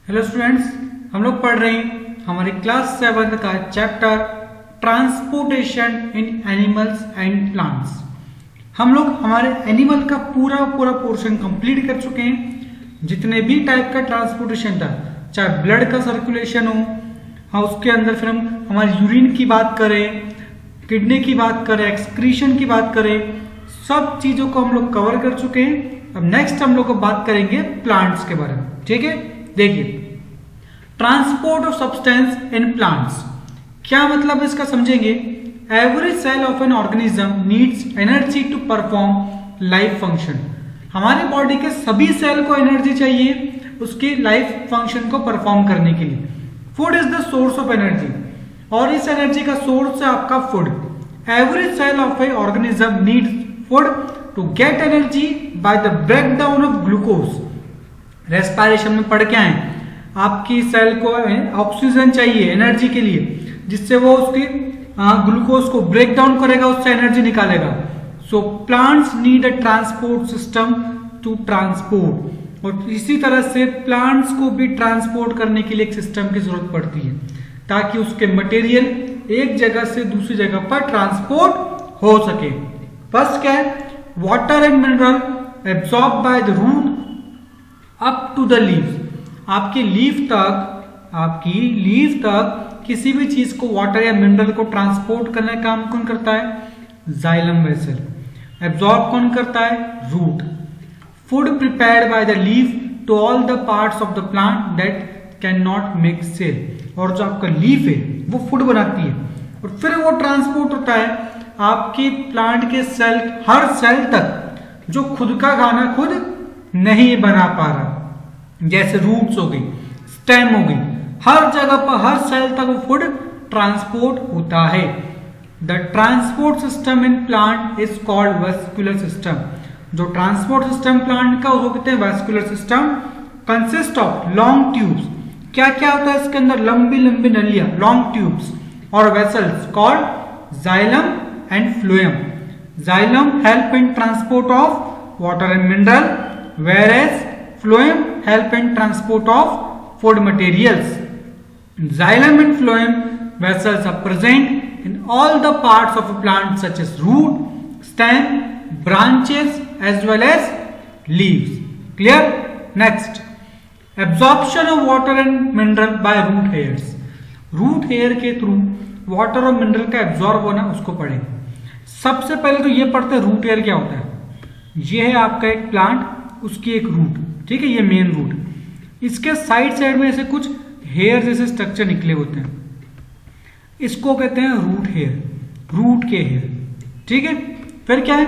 Hello students, हम लोग पढ़ रहे हैं हमारे क्लास 7 का chapter transportation in animals and plants. हम लोग हमारे एनिमल का पूरा पोर्शन कंप्लीट कर चुके हैं। जितने भी टाइप का ट्रांसपोर्टेशन था, चाहे ब्लड का सर्कुलेशन हो, हाँ उसके अंदर फिर हम हमारी यूरिन की बात करें, किडनी की बात करें, एक्सक्रीशन की बात करें, सब चीजों को हम लोग कवर कर चुके हैं। अब नेक्स्ट हम लोग को बात करेंगे प्लांट्स के बारे में। ठीक है, देखिए transport of substance in plants, क्या मतलब इसका समझेंगे। Every cell of an organism needs energy to perform life function. हमारे बॉडी के सभी सेल को एनर्जी चाहिए उसकी लाइफ फंक्शन को परफॉर्म करने के लिए। Food is the source of energy, और इस एनर्जी का सोर्स है आपका food. Every cell of a organism needs food to get energy by the break down of glucose. Respiration में पढ़ के आए, आपकी सेल को ऑक्सीजन चाहिए एनर्जी के लिए, जिससे वो उसकी ग्लूकोज को ब्रेक डाउन करेगा, उससे एनर्जी निकालेगा। So plants need a transport system to transport, और इसी तरह से प्लांट्स को भी ट्रांसपोर्ट करने के लिए एक सिस्टम की जरूरत पड़ती है, ताकि उसके मटेरियल एक जगह से दूसरी जगह पर ट्रांसपोर्ट हो सके। फर्स्ट क्या है, water and mineral absorb by the root up to the leaves. आपकी लीफ तक किसी भी चीज को, वाटर या मिनरल को ट्रांसपोर्ट करने का काम कौन करता है? Xylem vessel. एब्सॉर्ब कौन करता है? Root. Food prepared by the leaf to all the parts of the plant that can not make cell. और जो आपका लीफ है वो फूड बनाती है, और फिर वो ट्रांसपोर्ट होता है आपके प्लांट के सेल, हर सेल तक जो खुद का खाना खुद नहीं बना पा रहा, जैसे रूट्स हो गई, स्टेम हो गई, हर जगह पर हर सेल तक वो फूड ट्रांसपोर्ट होता है। The transport system in plant is called vascular system. जो ट्रांसपोर्ट सिस्टम प्लांट का उसको कहते हैं vascular system. Consist of long tubes. क्या क्या होता है इसके अंदर? लंबी लंबी नलियां, लॉन्ग ट्यूब्स, और vessels called xylem and phloem. Xylem help in transport of water and mineral, whereas phloem help in transport of food materials. Xylem and phloem vessels are present in all the parts of a plant such as root, stem, branches as well as leaves. Clear? Next, absorption of water and mineral by root hairs. Root hair के through water और mineral का absorb होना उसको पढ़ेंगे। सबसे पहले तो ये पढ़ते हैं रूट हेयर क्या होता है। ये है आपका एक प्लांट, उसकी एक रूट, ठीक है, ये मेन रूट। इसके साइड में ऐसे कुछ हेयर जैसे स्ट्रक्चर निकले होते हैं, इसको कहते हैं रूट हेयर, रूट के हेयर। ठीक है, फिर क्या है?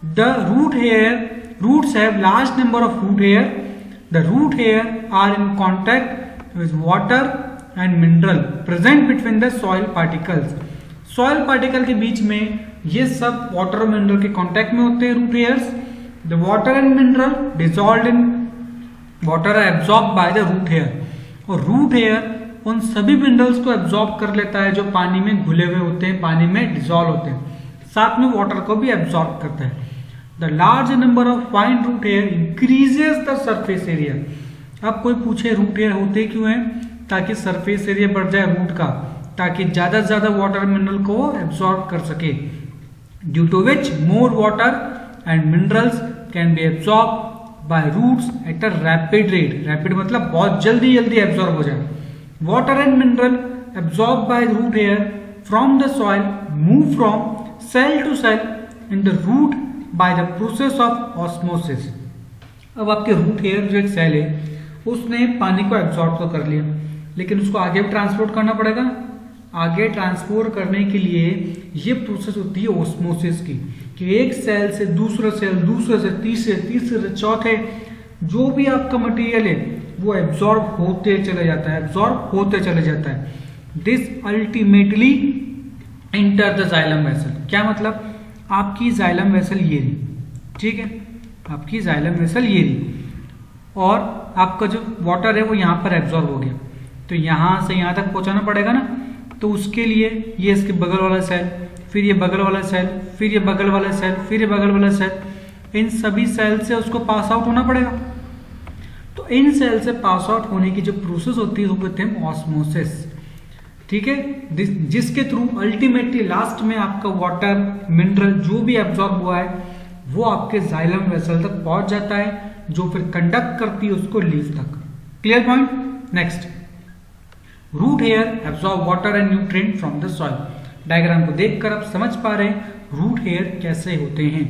The root hair, roots have large number of root hair. The root hair are in contact with water and mineral present between the soil particles. Soil particle के बीच में ये सब वाटर और मिनरल के कॉन्टैक्ट में होते हैं root hairs. The water and mineral dissolved in water are absorbed by the root hair, और रूट हेयर उन सभी मिनरल्स को एब्जॉर्ब कर लेता है जो पानी में घुले हुए होते हैं, पानी में डिसॉल्व होते हैं, साथ में वाटर को भी एब्जॉर्ब करता है। The large number of fine root hair increases the surface area. अब कोई पूछे रूट हेयर होते क्यों हैं? ताकि सरफेस एरिया बढ़ जाए रूट का, ताकि ज्यादा से ज्यादा वाटर मिनरल को एब्जॉर्ब कर सके। Due to which more water and minerals can be absorbed by roots at a rapid rate. Rapid मतलब बहुत जल्दी absorb हो जाए। Water and mineral absorbed by root hair from the soil move from cell to cell in the root by the process of osmosis. अब आपके root hair जो एक cell है उसने पानी को एब्जॉर्ब तो कर लिया, लेकिन उसको आगे भी ट्रांसपोर्ट करना पड़ेगा। आगे ट्रांसपोर्ट करने के लिए ये प्रोसेस होती है ऑस्मोसिस की, कि एक सेल से दूसरा सेल, दूसरे से तीसरे, तीसरे से चौथे, जो भी आपका मटेरियल है वो एब्जॉर्ब होते चले जाता है, एब्जॉर्ब होते चले जाता है। This ultimately enter the xylem vessel. क्या मतलब? आपकी जाइलम वेसल ये रही, ठीक है, आपकी जाइलम वेसल ये रही, और आपका जो वाटर है वो यहाँ पर एब्जॉर्ब हो गया, तो यहाँ से यहाँ तक पहुँचाना पड़ेगा ना। तो उसके लिए ये इसके बगल वाला सेल, फिर ये बगल वाला सेल, फिर ये बगल वाला सेल, फिर ये बगल वाला सेल, इन सभी सेल से उसको पास आउट होना पड़ेगा। तो इन सेल से पास आउट होने की जो प्रोसेस होती है वो कहते हैं ऑस्मोसिस। ठीक है, जिसके थ्रू अल्टीमेटली लास्ट में आपका वाटर मिनरल जो भी एब्जॉर्ब हुआ है वो आपके जाइलम वेसल तक पहुंच जाता है, जो फिर कंडक्ट करती है उसको लीफ तक। Clear point. Next, root hair absorb water and nutrient from the soil. Diagram को देखकर आप समझ पा रहे हैं रूट हेयर कैसे होते हैं।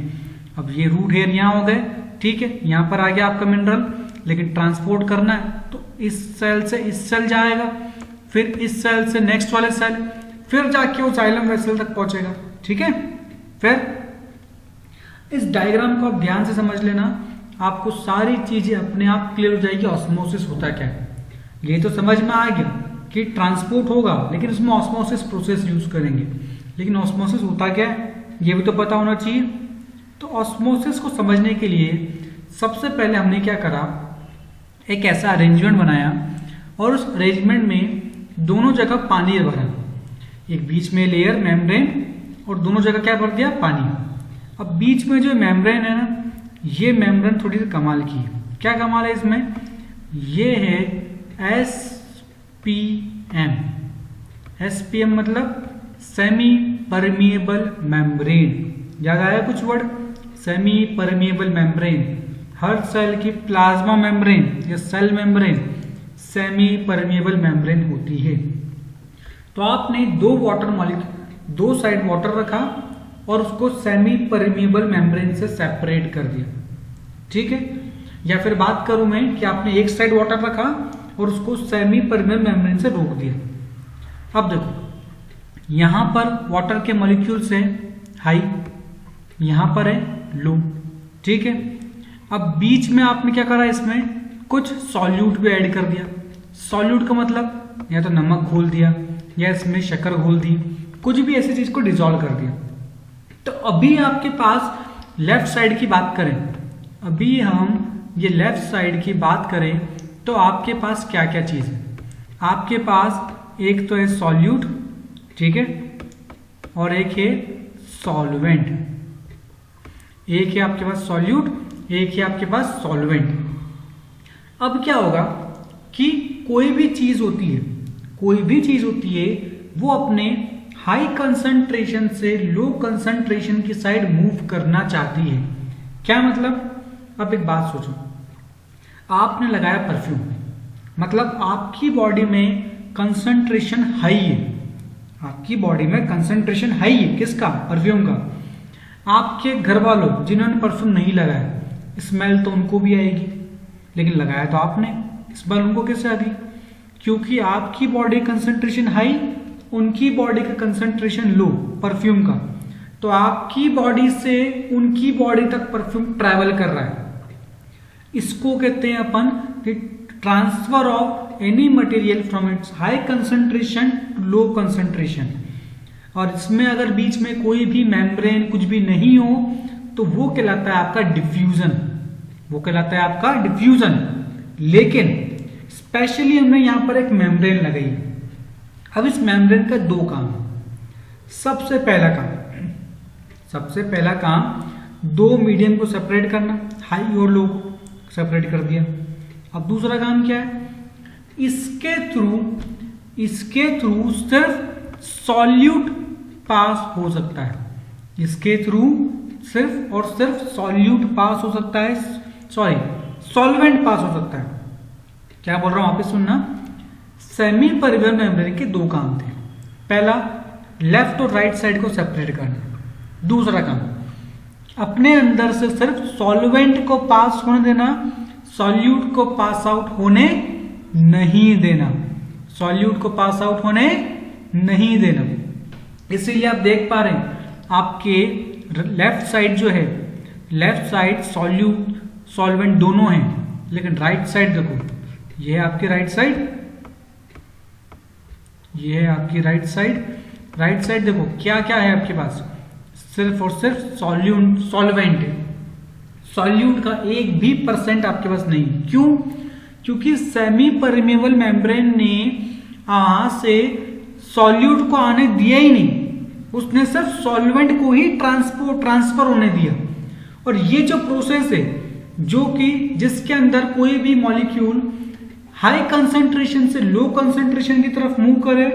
अब ये रूट हेयर यहाँ हो गए, ठीक है, यहाँ पर आ गया आपका मिनरल, लेकिन ट्रांसपोर्ट करना है तो इस सेल से इस सेल जाएगा, फिर इस सेल से नेक्स्ट वाले सेल, फिर जाके वो जाइलम वेसल तक पहुंचेगा। ठीक है, फिर इस डायग्राम को आप ध्यान से समझ लेना, आपको सारी चीजें अपने आप क्लियर हो जाएगी। ऑस्मोसिस होता क्या है ये तो समझ में आ गया कि ट्रांसपोर्ट होगा, लेकिन उसमें ऑस्मोसिस प्रोसेस यूज करेंगे। लेकिन ऑस्मोसिस होता क्या है ये भी तो पता होना चाहिए। तो ऑस्मोसिस को समझने के लिए सबसे पहले हमने क्या करा, एक ऐसा अरेंजमेंट बनाया और उस अरेंजमेंट में दोनों जगह पानी भरा, एक बीच में लेयर मेम्ब्रेन और दोनों जगह क्या भर दिया, पानी। अब बीच में जो मेम्ब्रेन है ना, ये मेम्ब्रेन थोड़ी सी कमाल की है। क्या कमाल है इसमें, ये है SPM। SPM मतलब सेमी परमिएबल मेम्ब्रेन। याद आया कुछ वर्ड, सेमी परमिएबल मेम्ब्रेन। हर सेल की प्लाज्मा मेम्ब्रेन या cell membrane semi permeable membrane होती है। तो आपने दो वाटर मॉलिक्यूल, दो साइड वाटर रखा और उसको सेमी परमिएबल मेम्ब्रेन से सेपरेट कर दिया। ठीक है, या फिर बात करूं मैं कि आपने एक साइड वाटर रखा और उसको सेमी परमिएबल मेम्ब्रेन से रोक दिया। अब देखो यहां पर वाटर के मॉलिक्यूल्स है हाई, यहां पर है लो। ठीक है, अब बीच में आपने क्या करा, इसमें कुछ सॉल्यूट भी ऐड कर दिया। सॉल्यूट का मतलब या तो नमक घोल दिया या इसमें शक्कर घोल दी, कुछ भी ऐसी चीज को डिसॉल्व कर दिया। तो अभी आपके पास लेफ्ट साइड की बात करें, अभी हम ये लेफ्ट साइड की बात करें तो आपके पास क्या क्या चीज है। आपके पास एक तो है सॉल्यूट, ठीक है, और एक है सॉल्वेंट। एक है आपके पास सॉल्यूट, एक है आपके पास सॉल्वेंट। अब क्या होगा कि कोई भी चीज होती है, कोई भी चीज होती है वो अपने हाई कंसंट्रेशन से लो कंसंट्रेशन की साइड मूव करना चाहती है। क्या मतलब, अब एक बात सोचो, आपने लगाया परफ्यूम, मतलब आपकी बॉडी में कंसंट्रेशन हाई है, आपकी बॉडी में कंसंट्रेशन हाई है किसका, परफ्यूम का। आपके घर वालों जिन्होंने परफ्यूम नहीं लगाया, स्मेल तो उनको भी आएगी, लेकिन लगाया तो आपने, स्मेल उनको कैसे आ गई, क्योंकि आपकी बॉडी कंसंट्रेशन हाई, उनकी बॉडी का कंसंट्रेशन लो परफ्यूम का। तो आपकी बॉडी से उनकी बॉडी तक परफ्यूम ट्रैवल कर रहा है। इसको कहते हैं अपन transfer of any material from its high concentration to low concentration. और इसमें अगर बीच में कोई भी मेम्ब्रेन कुछ भी नहीं हो तो वो कहलाता है आपका डिफ्यूजन, वो कहलाता है आपका डिफ्यूजन। लेकिन स्पेशली हमने यहां पर एक मेम्ब्रेन लगाई। अब इस मेम्ब्रेन का दो काम। सबसे पहला काम दो मीडियम को सेपरेट करना, हाई और लो को सेपरेट कर दिया। अब दूसरा काम क्या है, इसके थ्रू सिर्फ सॉल्यूट पास हो सकता है, इसके थ्रू सिर्फ और सिर्फ सॉल्यूट पास हो सकता है, सॉरी सॉल्वेंट पास हो सकता है। क्या बोल रहा हूं वापस सुनना, सेमी परमिएबल मेम्ब्रेन के दो काम थे। पहला लेफ्ट और राइट साइड को सेपरेट करना, दूसरा काम अपने अंदर से सिर्फ सॉल्वेंट को पास होने देना, सॉल्यूट को पास आउट होने नहीं देना, सॉल्यूट को पास आउट होने नहीं देना। इसीलिए आप देख पा रहे हैं आपके लेफ्ट साइड जो है, लेफ्ट साइड सॉल्यूट सॉल्वेंट दोनों हैं, लेकिन राइट साइड देखो, ये है आपकी राइट साइड, ये है आपकी राइट साइड। राइट साइड देखो क्या क्या है आपके पास, सिर्फ और सिर्फ सॉल्वेंट है। सॉल्यूट का 1% आपके पास नहीं। क्यों? क्योंकि सेमी परमिएबल मेम्ब्रेन ने वहां से सॉल्यूट को आने दिया ही नहीं, उसने सिर्फ सॉल्वेंट को ही ट्रांसफर होने दिया। और ये जो प्रोसेस है जो कि जिसके अंदर कोई भी मॉलिक्यूल हाई कंसंट्रेशन से लो कंसंट्रेशन की तरफ मूव करे,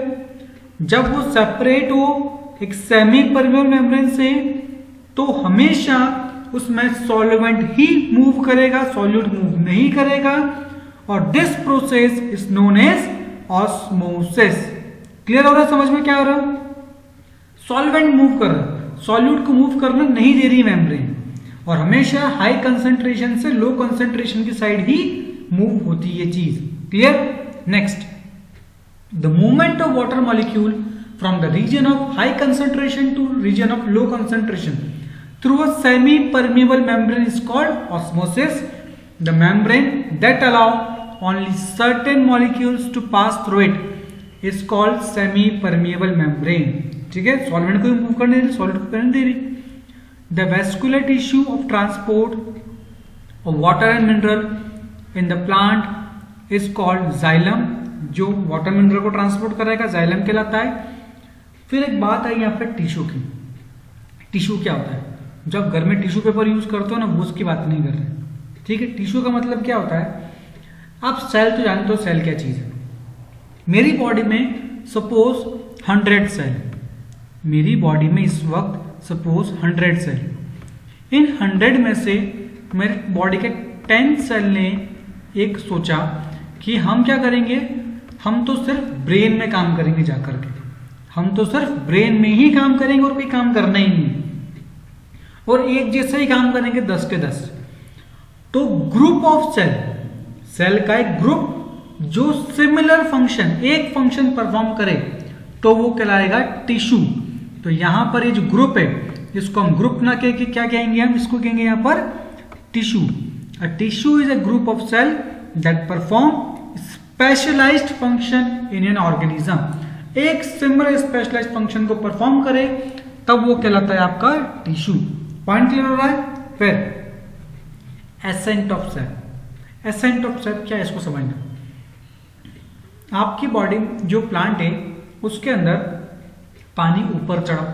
जब वो सेपरेट हो एक सेमी परमेबल मेम्ब्रेन से, तो हमेशा उसमें सॉल्वेंट ही मूव करेगा, सॉल्यूट मूव नहीं करेगा, और this process is known as osmosis. Clear हो रहा है? समझ में क्या हो रहा है? सॉल्वेंट मूव कर रहा, सॉल्यूट को मूव करना नहीं दे रही मेम्ब्रेन, और हमेशा हाई कंसंट्रेशन से लो कंसंट्रेशन की साइड ही मूव होती है चीज। Clear? Next, the movement of water molecule from the region of high concentration to region of low concentration through a semi-permeable membrane is called osmosis. The membrane that allow only certain molecules to pass through it is called semi-permeable membrane. ठीक है, solvent को move करने दे रही, solid को करने दे रही। The vascular tissue of transport of water and mineral in the plant is called xylem. जो water mineral को ट्रांसपोर्ट करेगा जाइलम कहलाता है। फिर एक बात आई यहाँ पे टिश्यू की। टिश्यू क्या होता है? जब घर में टिश्यू पेपर यूज करते हो ना, वो उसकी बात नहीं कर रहे। ठीक है, टिश्यू का मतलब क्या होता है? आप सेल तो जानते हो, सेल क्या चीज है। मेरी बॉडी में सपोज 100 सेल, मेरी बॉडी में इस वक्त सपोज 100 सेल, इन 100 में से मेरी बॉडी के 10 सेल ने एक सोचा कि हम क्या करेंगे, हम तो सिर्फ ब्रेन में काम करेंगे जाकर के, हम तो सिर्फ ब्रेन में ही काम करेंगे और कोई काम करना ही नहीं, और एक जैसे ही काम करेंगे 10 के 10। तो ग्रुप ऑफ सेल, सेल का एक ग्रुप जो सिमिलर फंक्शन, एक फंक्शन परफॉर्म करे, तो वो कहलाएगा टिश्यू। तो यहां पर ये जो ग्रुप है, इसको हम ग्रुप ना कह के क्या कहेंगे, हम इसको कहेंगे यहां पर tissue. A tissue is a group of cell that perform specialised function in an organism. एक सिमिलर स्पेशलाइज्ड फंक्शन को परफॉर्म करे, तब वो कहलाता है आपका टिश्यू। पॉइंट क्लियर हो रहा है? फिर ascent of cell. Ascent of cell क्या है, इसको समझना। आपकी बॉडी जो प्लांट है उसके अंदर पानी ऊपर चढ़ा,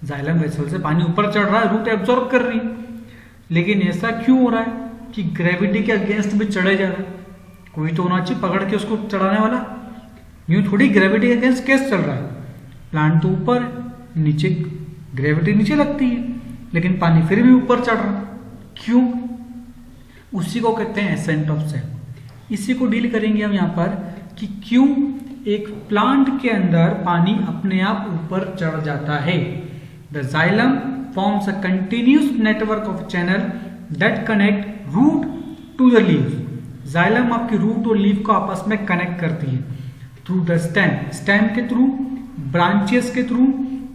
जाइलम वेसल से पानी ऊपर चढ़ रहा है, रूट एब्जॉर्ब कर रही, लेकिन ऐसा क्यों हो रहा है कि ग्रेविटी के अगेंस्ट भी चढ़े जा रहा है? कोई तो होना चाहिए पकड़ के उसको चढ़ाने वाला। यूं थोड़ी ग्रेविटी के अगेंस्ट कैसे चल रहा है? प्लांट तो ऊपर, नीचे ग्रेविटी नीचे लगती है, लेकिन पानी फिर भी ऊपर चढ़ रहा, क्यों? उसी को कहते हैं एसेंट ऑफ सेल। इसी को डील करेंगे हम यहाँ पर कि क्यों एक प्लांट के अंदर पानी अपने आप ऊपर चढ़ जाता है। The xylem forms a continuous network of channel that connect root to the leaves. Xylem आपकी रूट और लीफ को आपस में कनेक्ट करती है थ्रू द स्टेम, स्टेम के थ्रू, ब्रांचेस के थ्रू,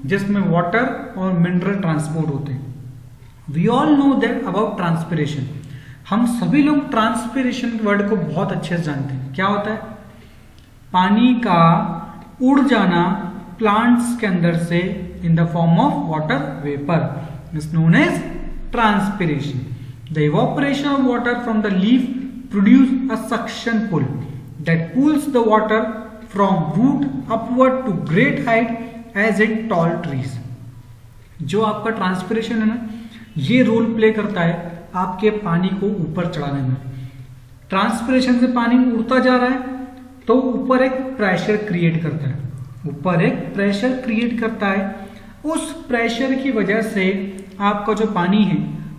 जिसमें वाटर और मिनरल ट्रांसपोर्ट होते हैं। We all know that about transpiration. हम सभी लोग ट्रांसपिरेशन वर्ड को बहुत अच्छे से जानते हैं। क्या होता है? पानी का उड़ जाना प्लांट्स के अंदर से in the form of water vapour is known as transpiration. The evaporation of water from the leaf produce a suction pull that pulls the water from root upward to great height as in tall trees. जो आपका transpiration है ना, ये role play करता है आपके पानी को ऊपर चढ़ाने में। ट्रांसपिरेशन से पानी उड़ता जा रहा है तो ऊपर एक प्रेशर क्रिएट करता है, ऊपर एक प्रेशर क्रिएट करता है। उस प्रेशर की वजह से आपका जो पानी है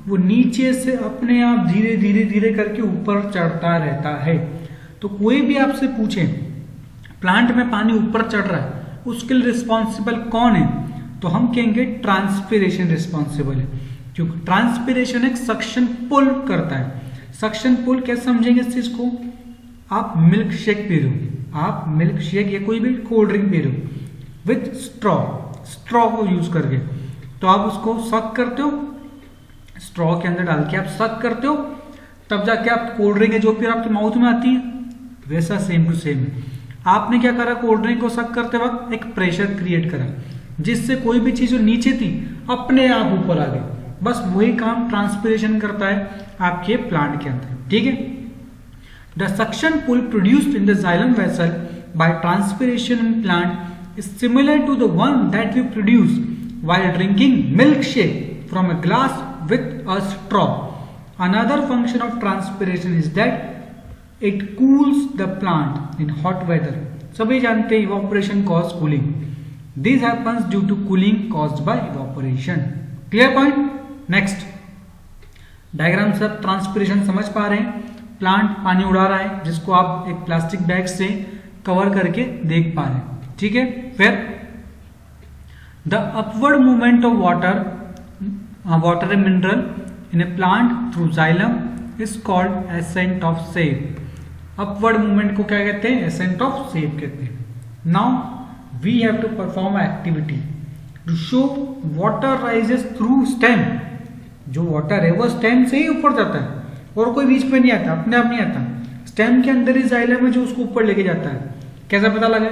वो नीचे से अपने आप धीरे धीरे धीरे करके ऊपर चढ़ता रहता है। तो कोई भी आपसे पूछे प्लांट में पानी ऊपर चढ़ रहा है, उसके लिए रिस्पॉन्सिबल कौन है, तो हम कहेंगे ट्रांसपिरेशन रिस्पॉन्सिबल है, क्योंकि ट्रांसपिरेशन एक सक्शन पुल करता है। सक्शन पुल कैसे समझेंगे इस चीज को? आप मिल्क शेक पी रहे हो, आप मिल्क शेक या कोई भी कोल्ड ड्रिंक पी रहे हो विथ स्ट्रॉ, स्ट्रॉ को यूज करके, तो आप उसको सक करते हो, स्ट्रॉ के अंदर डाल के आप सक करते हो, तब जाके आप कोल्ड ड्रिंक है जो फिर आपके माउथ में आती है। वैसा सेम टू सेम आपने क्या करा, कोल्ड ड्रिंक को सक करते वक्त एक प्रेशर क्रिएट करा, जिससे कोई भी चीज जो नीचे थी अपने आप ऊपर आ गई। बस वही काम ट्रांसपिरेशन करता है आपके प्लांट के अंदर। ठीक है, the suction pull produced in the xylem vessel by transpiration in plant is similar to the one that we produce while drinking milk shake from a glass with a straw. Another function of transpiration is that it cools the plant in hot weather. सभी जानते हैं evaporation cause cooling. This happens due to cooling caused by evaporation. Clear point? Next. Diagram से आप transpiration समझ पा रहे हैं. Plant पानी उड़ा रहा है जिसको आप एक प्लास्टिक बैग से कवर करके देख पा रहे हैं. ठीक है. फिर the upward movement of water mineral in a plant through xylem is called ascent of sap. Upward movement को क्या कहते हैं? एसेंट ऑफ सेप कहते हैं. Now we have to perform activity to show water rises through stem. जो water है वो stem से ही ऊपर जाता है और कोई बीच पे नहीं आता, अपने आप नहीं आता. स्टेम के अंदर ही जाइलम है जो उसको ऊपर लेके जाता है. कैसा पता लगा?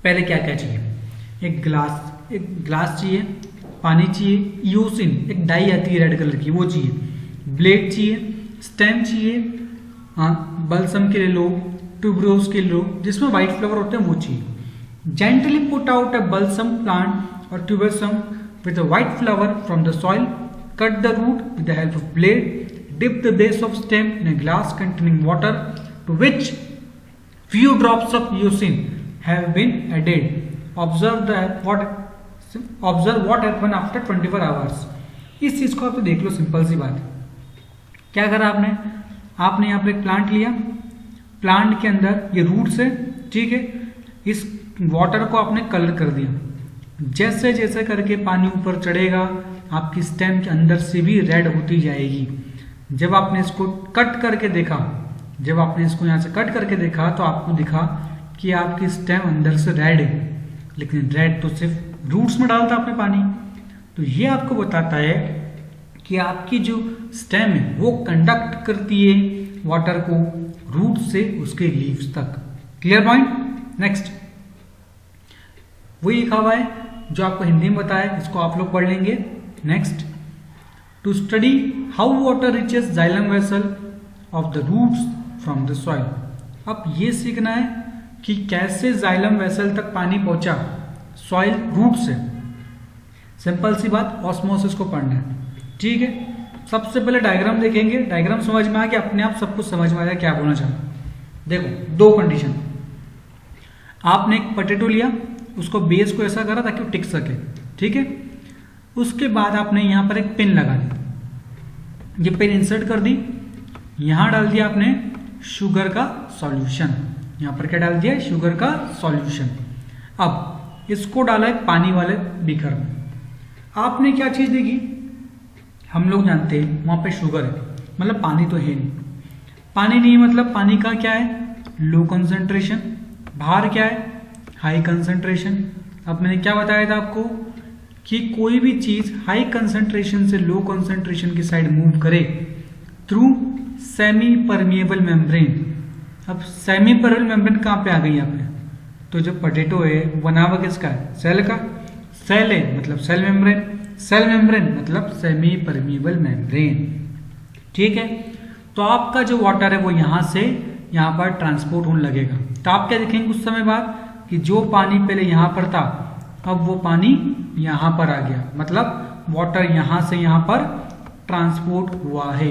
पहले क्या क्या चाहिए? एक ग्लास चाहिए, पानी चाहिए, यूसिन एक डाई आती है रेड कलर की वो चाहिए, ब्लेड चाहिए, स्टेम चाहिए, बल्सम के लिए लो, ट्यूबरोज के लिए लो जिसमें व्हाइट फ्लावर होते हैं वो चाहिए. Gently put out a balsam plant और tuberose with a white flower from the soil. Cut the root with the help of blade. Dip the base of stem in a glass containing water to which few drops of eucin have been added. Observe what happen after 24 hours. इस चीज को आप तो देख लो, simple सी बात. क्या करा आपने यहाँ पर एक प्लांट लिया, प्लांट के अंदर ये रूट्स है, ठीक है. इस वाटर को आपने कलर कर दिया. जैसे जैसे करके पानी ऊपर चढ़ेगा आपकी स्टेम के अंदर से भी रेड होती जाएगी. जब आपने इसको कट करके देखा, जब आपने इसको यहाँ से कट करके देखा तो आपको दिखा कि आपकी स्टेम अंदर से रेड है, लेकिन रेड तो सिर्फ रूट्स में डालता आपने पानी. तो ये आपको बताता है कि आपकी जो स्टेम है वो कंडक्ट करती है वाटर को रूट से उसके लीव्स तक. Clear point? नेक्स्ट वही लिखा हुआ है जो आपको हिंदी में बताया, इसको आप लोग पढ़ लेंगे. Next, to study how water reaches xylem vessel of the roots from the soil. अब ये सीखना है कि कैसे जाइलम वेसल तक पानी पहुंचा सॉइल रूट से. सिंपल सी बात, ऑस्मोसिस को पढ़ना है. ठीक है. सबसे पहले डायग्राम देखेंगे. डायग्राम समझ में आ गया, अपने आप सब कुछ समझ में आ गया क्या बोलना चाहूँ. देखो, दो कंडीशन. आपने एक पोटैटो लिया, उसको बेस को ऐसा करा ताकि वो टिक सके. ठीक है. उसके बाद आपने यहाँ पर एक पिन लगा दी, ये पिन इंसर्ट कर दी, यहाँ डाल दिया आपने शुगर का सॉल्यूशन. यहाँ पर क्या डाल दिया? शुगर का सॉल्यूशन. अब इसको डाला है पानी वाले बीकर में. आपने क्या चीज देखी? हम लोग जानते हैं वहां पे शुगर है, मतलब पानी तो है नहीं. पानी नहीं मतलब पानी का क्या है? Low concentration. बाहर क्या है? High concentration. अब मैंने क्या बताया था आपको कि कोई भी चीज हाई कंसंट्रेशन से लो कंसंट्रेशन की साइड मूव करे थ्रू सेमी परमिएबल मेम्ब्रेन. अब सेमी परमिएबल मेम्ब्रेन कहाँ पे आ गई यहाँ पे? तो जो पोटैटो है वो बना हुआ किसका है? सेल का. सेल है मतलब सेल मेम्ब्रेन, सेल मेम्ब्रेन मतलब सेमी परमिएबल मेम्ब्रेन. ठीक है. तो आपका जो वाटर है वो यहाँ से यहाँ पर ट्रांसपोर्ट होने लगेगा. तो आप क्या देखेंगे कुछ समय बाद कि जो पानी पहले यहाँ पर था अब वो पानी यहाँ पर आ गया, मतलब वाटर यहाँ से यहाँ पर ट्रांसपोर्ट हुआ है.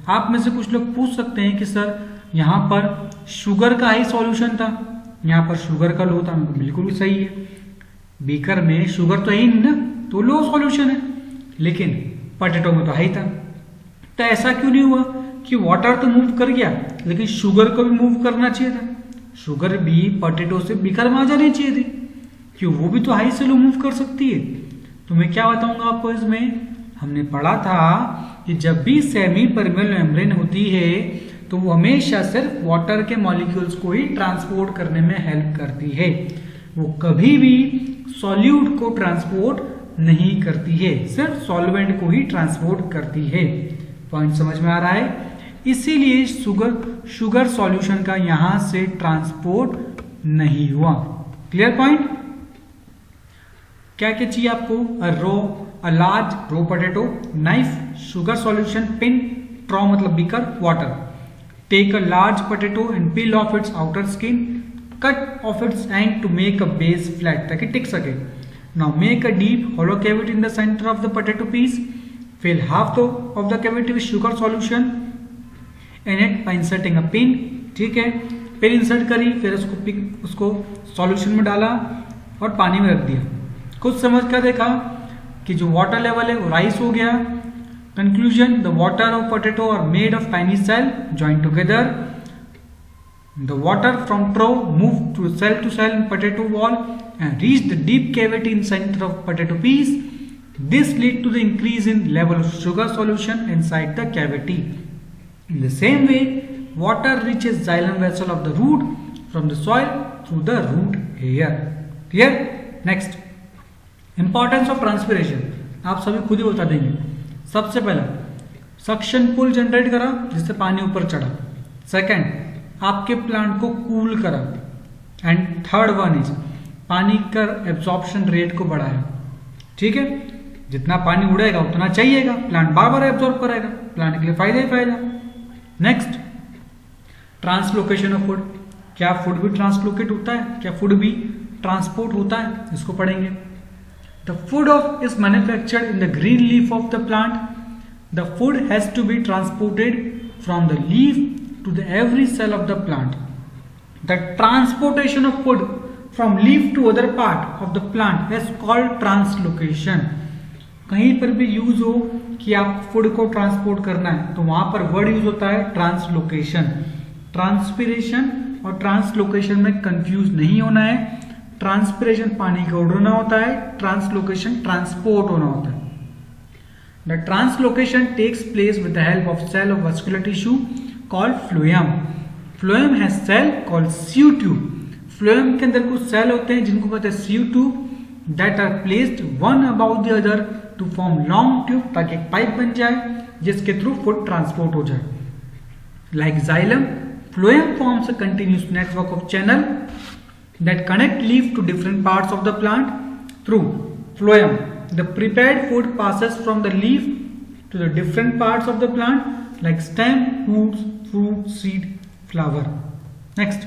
आप में से कुछ लोग पूछ सकते हैं कि सर यहाँ पर शुगर का ही सॉल्यूशन था, यहाँ पर शुगर का लो था. बिल्कुल सही है, बीकर में शुगर तो है ही नहीं ना, तो लो सॉल्यूशन है. लेकिन पोटैटो में तो है ही था. तो ऐसा क्यों नहीं हुआ कि वाटर तो मूव कर गया लेकिन शुगर को भी मूव करना चाहिए था? शुगर भी पोटैटो से बीकर में आ जानी चाहिए थी, क्यों? वो भी तो हाई से लो मूव कर सकती है. तो मैं क्या बताऊंगा आपको, इसमें हमने पढ़ा था कि जब भी सेमी परमिएबल मेम्ब्रेन होती है तो वो हमेशा सिर्फ वाटर के मॉलिक्यूल्स को ही ट्रांसपोर्ट करने में हेल्प करती है, वो कभी भी सॉल्यूट को ट्रांसपोर्ट नहीं करती है, सिर्फ सॉल्वेंट को ही ट्रांसपोर्ट करती है. पॉइंट समझ में आ रहा है? इसीलिए शुगर सॉल्यूशन का यहां से ट्रांसपोर्ट नहीं हुआ. Clear point? क्या क्या चाहिए आपको? A large raw potato, knife, sugar solution, pin, ट्रॉ मतलब beaker, water. Take a large potato and peel off its outer skin, cut off its end to make a base flat ताकि टिक सके. Now make a deep hollow cavity in the center of the potato piece. fill half of the cavity with sugar solution in it by inserting a pin। ठीक है, pin insert करी, फिर उसको solution में डाला और पानी में रख दिया। कुछ समझ कर देखा कि जो वाटर लेवल है वो राइज हो गया। Conclusion, the water of potato are made of tiny cell joint together. The water from trough moved to cell in potato wall and reached the deep cavity in center of potato piece. This led to the increase in level of sugar solution inside the cavity. In the same way, water reaches xylem vessel of the root from the soil through the root hair. Clear? Next, importance of transpiration. आप सभी खुद ही बता देंगे। सबसे पहला suction पुल generate करा जिससे पानी ऊपर चढ़ा। सेकेंड, आपके प्लांट को कूल करा। एंड थर्ड वन इज पानी का एब्जॉर्प्शन रेट को बढ़ाया। ठीक है, जितना पानी उड़ेगा उतना चाहिएगा, प्लांट बार बार एब्जॉर्ब करेगा, प्लांट के लिए फायदा ही फायदा। Next, translocation of food. क्या फूड भी ट्रांसलोकेट होता है? क्या फूड भी ट्रांसपोर्ट होता है? इसको पढ़ेंगे। The food of is manufactured in the green leaf of the plant. The food has to be transported from the leaf to the every cell of the plant. The transportation of food from leaf to other part of the plant is called translocation. कहीं पर भी use हो कि आप food को transport करना है तो वहां पर वर्ड यूज होता है ट्रांसलोकेशन। ट्रांसपिरेशन और ट्रांसलोकेशन में कंफ्यूज नहीं होना है। ट्रांसपिरेशन पानी का उड़ना होता है, ट्रांसलोकेशन ट्रांसपोर्ट होना होता है। The translocation takes place with the help of cell of vascular tissue called phloem. Phloem has cell called sieve tube. Phloem के अंदर कुछ सेल होते हैं जिनको कहते हैं sieve tube that are placed one above the other to form long tube ताकि एक पाइप बन जाए जिसके थ्रू फूड ट्रांसपोर्ट हो जाए। Like xylem, phloem forms a continuous network of channel that connect leaf to different parts of the plant. Through phloem, the prepared food passes from the leaf to the different parts of the plant like stem, roots, fruit, seed, flower. Next,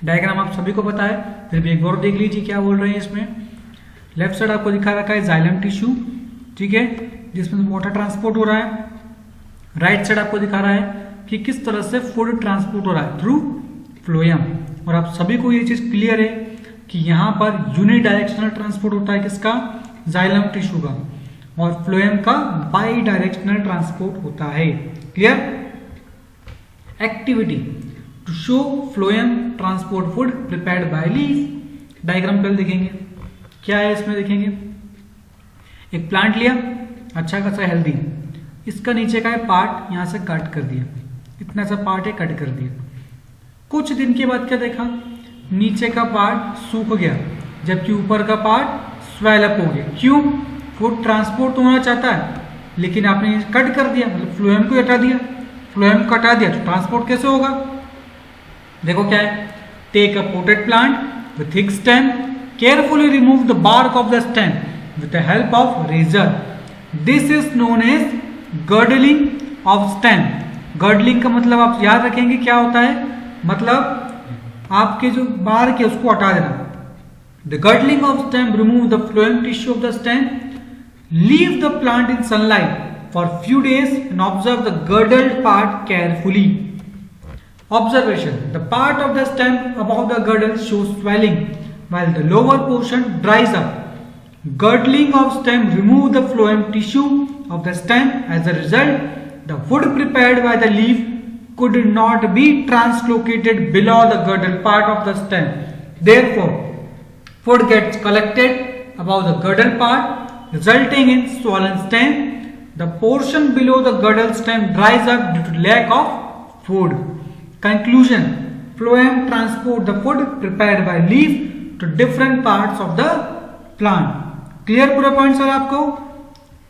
diagram आप सभी को पता है, फिर भी एक बार देख लीजिए क्या बोल रहे हैं इसमें। लेफ्ट साइड आपको दिखा रखा है जाइलम टिश्यू, ठीक है, जिसमें वाटर ट्रांसपोर्ट हो रहा है। राइट साइड आपको दिखा रहा है कि किस तरह से फूड ट्रांसपोर्ट हो रहा है थ्रू फ्लोएम। और आप सभी को ये चीज क्लियर है कि यहाँ पर यूनिडायरेक्शनल ट्रांसपोर्ट होता है किसका? जाइलम टिश्यू का। और फ्लोएम का बाई डायरेक्शनल ट्रांसपोर्ट होता है। Clear? Activity to show phloem transport food prepared by leaf. Diagram कल देखेंगे क्या है इसमें। देखेंगे एक प्लांट लिया, अच्छा खासा हेल्दी, इसका नीचे का पार्ट यहां से कट कर दिया, इतना सा पार्ट है कट कर दिया। कुछ दिन के बाद क्या देखा? नीचे का पार्ट सूख गया जबकि ऊपर का पार्ट स्वेल अप हो गया। क्यों? फूड ट्रांसपोर्ट होना चाहता है लेकिन आपने कट कर दिया, मतलब फ्लोएम को हटा दिया। फ्लोएम को हटा दिया तो ट्रांसपोर्ट कैसे होगा? देखो क्या है, take a potted plant with thick stem, carefully remove the bark of the stem with the help of razor. This is known as girdling of stem. Girdling का मतलब आप याद रखेंगे क्या होता है, मतलब आपके जो बार्क है उसको हटा देना। The girdling of stem remove the phloem tissue of the stem. Leave the plant in sunlight for few days and observe the girdled part carefully. Observation: the part of the stem above the girdle shows swelling while the lower portion dries up. Girdling of stem remove the phloem tissue of the stem. As a result, the food prepared by the leaf could not be translocated below the girdled part of the stem. Therefore, food gets collected above the girdled part, resulting in swollen stem. The portion below the girdle stem dries up due to lack of food. Conclusion: phloem transport the food prepared by leaf to different parts of the plant. Clear पूरा point sir आपको?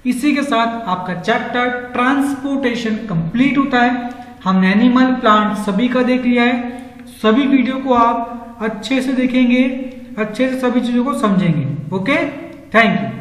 इसी के साथ आपका chapter transportation complete होता है। हमने animal plant सभी का देख लिया है। सभी वीडियो को आप अच्छे से देखेंगे, अच्छे से सभी चीजों को समझेंगे। Okay, thank you.